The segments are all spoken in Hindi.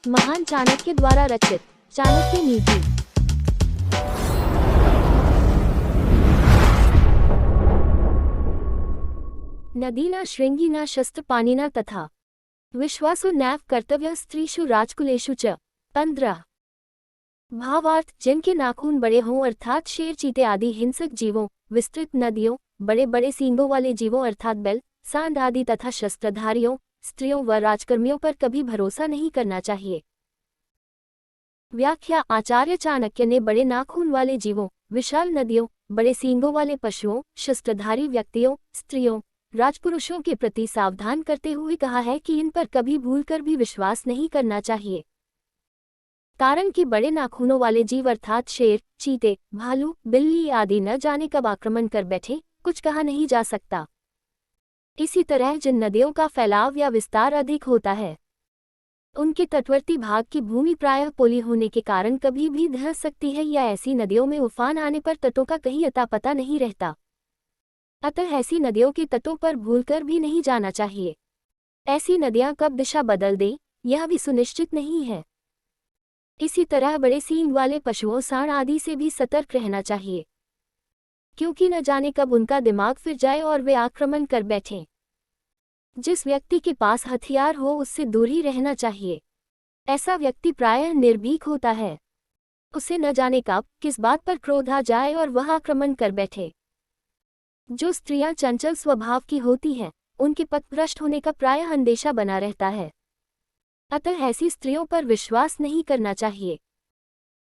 महान चाणक्य द्वारा रचित चाणक्य नीति। नदीना श्रृंगिना शस्त्रपाणिना तथा विश्वासो नैव कर्तव्य स्त्रीषु राजकुलेषु च। 15। भावार्थ, जिनके नाखून बड़े हों अर्थात शेर, चीते आदि हिंसक जीवों, विस्तृत नदियों, बड़े बड़े सींगों वाले जीवों अर्थात बैल, सांड आदि तथा शस्त्रधारियों, स्त्रियों व राजकर्मियों पर कभी भरोसा नहीं करना चाहिए। व्याख्या। आचार्य चाणक्य ने बड़े नाखून वाले जीवों, विशाल नदियों, बड़े सींगों वाले पशुओं, शस्त्रधारी व्यक्तियों, स्त्रियों, राजपुरुषों के प्रति सावधान करते हुए कहा है कि इन पर कभी भूलकर भी विश्वास नहीं करना चाहिए। कारण कि बड़े नाखूनों वाले जीव अर्थात शेर, चीते, भालू, बिल्ली आदि न जाने कब आक्रमण कर बैठे, कुछ कहा नहीं जा सकता। इसी तरह जिन नदियों का फैलाव या विस्तार अधिक होता है, उनके तटवर्ती भाग की भूमि प्रायः पोली होने के कारण कभी भी धंस सकती है, या ऐसी नदियों में उफान आने पर तटों का कहीं अता पता नहीं रहता। अतः ऐसी नदियों के तटों पर भूलकर भी नहीं जाना चाहिए। ऐसी नदियां कब दिशा बदल दें, यह भी सुनिश्चित नहीं है। इसी तरह बड़े सींग वाले पशुओं, सांड आदि से भी सतर्क रहना चाहिए, क्योंकि न जाने कब उनका दिमाग फिर जाए और वे आक्रमण कर बैठें। जिस व्यक्ति के पास हथियार हो उससे दूर ही रहना चाहिए। ऐसा व्यक्ति प्रायः निर्भीक होता है। उसे न जाने कब किस बात पर क्रोध आ जाए और वह आक्रमण कर बैठे। जो स्त्रियां चंचल स्वभाव की होती हैं, उनके पथभ्रष्ट होने का प्रायः अंदेशा बना रहता है। अतः ऐसी स्त्रियों पर विश्वास नहीं करना चाहिए।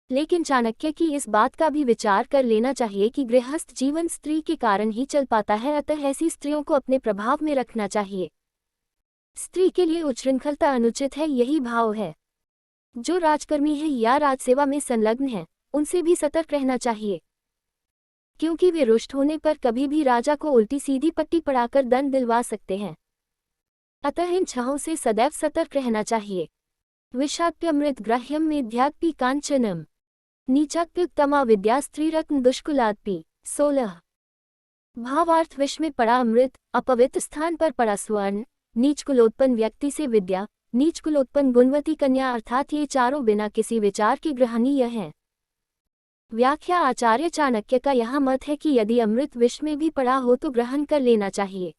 लेकिन चाणक्य की इस बात का भी विचार कर लेना चाहिए कि गृहस्थ जीवन स्त्री के कारण ही चल पाता है, अतः ऐसी स्त्रियों को अपने प्रभाव में रखना चाहिए। स्त्री के लिए उच्छृंखलता अनुचित है, यही भाव है। जो राजकर्मी है या राजसेवा में संलग्न है, उनसे भी सतर्क रहना चाहिए, क्योंकि वे रुष्ट होने पर कभी भी राजा को उल्टी सीधी पट्टी पड़ाकर दंड दिलवा सकते हैं। अतः इन छहों से सदैव सतर्क रहना चाहिए। विषाप्यमृत ग्राह्यम मेध्यात्पी कांचनम नीचात्युत्तमा विद्या स्त्रीरत्न दुष्कुलात्पी। 16। भावार्थ, विष में पड़ा अमृत, अपवित्र स्थान पर पड़ा स्वर्ण, नीच कुलोत्पन्न व्यक्ति से विद्या, नीच कुलोत्पन्न गुणवती कन्या अर्थात ये चारों बिना किसी विचार के ग्रहणीय हैं। व्याख्या। आचार्य चाणक्य का यह मत है कि यदि अमृत विष में भी पड़ा हो तो ग्रहण कर लेना चाहिए।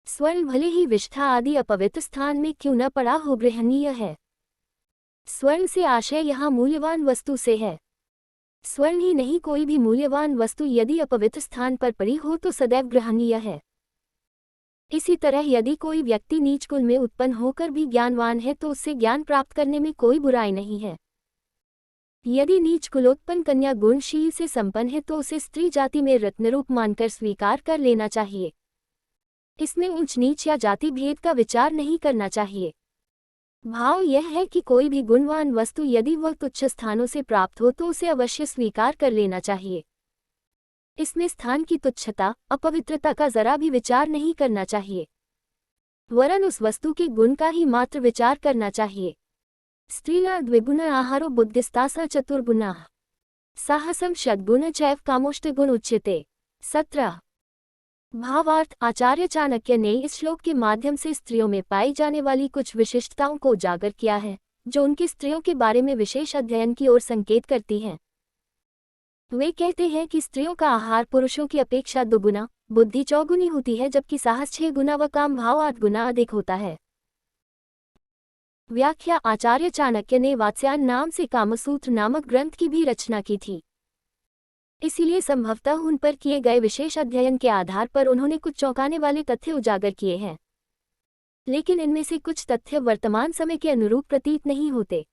स्वर्ण भले ही विष्ठा आदि अपवित्र स्थान में क्यों न पड़ा हो, ग्रहणीय है। स्वर्ण से आशय यहाँ मूल्यवान वस्तु से है। स्वर्ण ही नहीं, कोई भी मूल्यवान वस्तु यदि अपवित्र स्थान पर पड़ी हो तो सदैव ग्रहणीय है। इसी तरह यदि कोई व्यक्ति नीच कुल में उत्पन्न होकर भी ज्ञानवान है तो उससे ज्ञान प्राप्त करने में कोई बुराई नहीं है। यदि नीच कुलोत्पन्न कन्या गुणशील से संपन्न है तो उसे स्त्री जाति में रत्नरूप मानकर स्वीकार कर लेना चाहिए। इसमें ऊंच नीच या जाति भेद का विचार नहीं करना चाहिए। भाव यह है कि कोई भी गुणवान वस्तु यदि वह तुच्छ स्थानों से प्राप्त हो तो उसे अवश्य स्वीकार कर लेना चाहिए। इसमें स्थान की तुच्छता, अपवित्रता का जरा भी विचार नहीं करना चाहिए, वरन उस वस्तु के गुण का ही मात्र विचार करना चाहिए। स्त्रीणा द्विगुण आहारो बुद्धिस्तासा चतुर्गुणाः साहसम षड्गुण चैव कामोष्टगुण उच्यते। 17। भावार्थ, आचार्य चाणक्य ने इस श्लोक के माध्यम से स्त्रियों में पाई जाने वाली कुछ विशिष्टताओं को उजागर किया है, जो उनकी स्त्रियों के बारे में विशेष अध्ययन की ओर संकेत करती हैं। वे कहते हैं कि स्त्रियों का आहार पुरुषों की अपेक्षा 2 गुना, बुद्धि 4 गुनी होती है, जबकि साहस 6 गुना व काम भाव 8 गुना अधिक होता है। व्याख्या। आचार्य चाणक्य ने वात्स्यायन नाम से कामसूत्र नामक ग्रंथ की भी रचना की थी। इसीलिए संभवतः उन पर किए गए विशेष अध्ययन के आधार पर उन्होंने कुछ चौंकाने वाले तथ्य उजागर किए हैं, लेकिन इनमें से कुछ तथ्य वर्तमान समय के अनुरूप प्रतीत नहीं होते।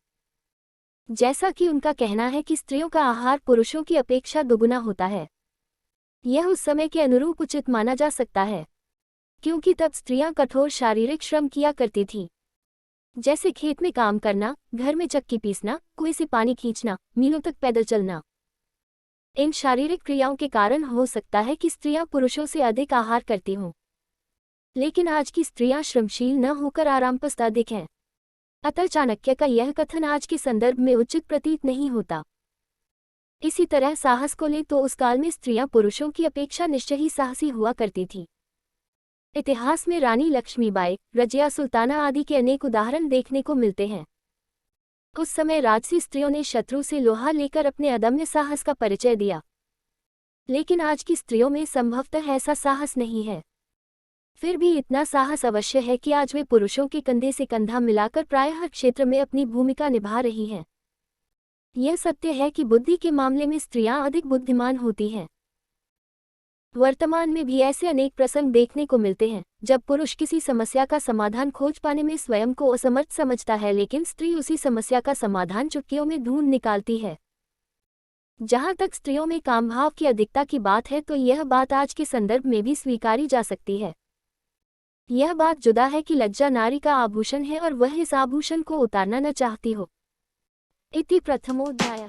जैसा कि उनका कहना है कि स्त्रियों का आहार पुरुषों की अपेक्षा 2 गुना होता है, यह उस समय के अनुरूप उचित माना जा सकता है, क्योंकि तब स्त्रियां कठोर शारीरिक श्रम किया करती थीं, जैसे खेत में काम करना, घर में चक्की पीसना, कुएं से पानी खींचना, मीलों तक पैदल चलना। इन शारीरिक क्रियाओं के कारण हो सकता है कि स्त्रियां पुरुषों से अधिक आहार करती हों, लेकिन आज की स्त्रियां श्रमशील न होकर आरामपस्त अधिक हैं। अतः चाणक्य का यह कथन आज के संदर्भ में उचित प्रतीत नहीं होता। इसी तरह साहस को ले तो उस काल में स्त्रियां पुरुषों की अपेक्षा निश्चय ही साहसी हुआ करती थीं। इतिहास में रानी लक्ष्मीबाई, रजिया सुल्ताना आदि के अनेक उदाहरण देखने को मिलते हैं। उस समय राजसी स्त्रियों ने शत्रु से लोहा लेकर अपने अदम्य साहस का परिचय दिया, लेकिन आज की स्त्रियों में संभवतः ऐसा साहस नहीं है। फिर भी इतना साहस अवश्य है कि आज वे पुरुषों के कंधे से कंधा मिलाकर प्रायः हर क्षेत्र में अपनी भूमिका निभा रही हैं। यह सत्य है कि बुद्धि के मामले में स्त्रियां अधिक बुद्धिमान होती हैं। वर्तमान में भी ऐसे अनेक प्रसंग देखने को मिलते हैं जब पुरुष किसी समस्या का समाधान खोज पाने में स्वयं को असमर्थ समझता है, लेकिन स्त्री उसी समस्या का समाधान चुटकियों में ढूंढ निकालती है। जहां तक स्त्रियों में कामभाव की अधिकता की बात है तो यह बात आज के संदर्भ में भी स्वीकारी जा सकती है। यह बात जुदा है कि लज्जा नारी का आभूषण है और वह इस आभूषण को उतारना न चाहती हो। इति प्रथमोऽध्यायः।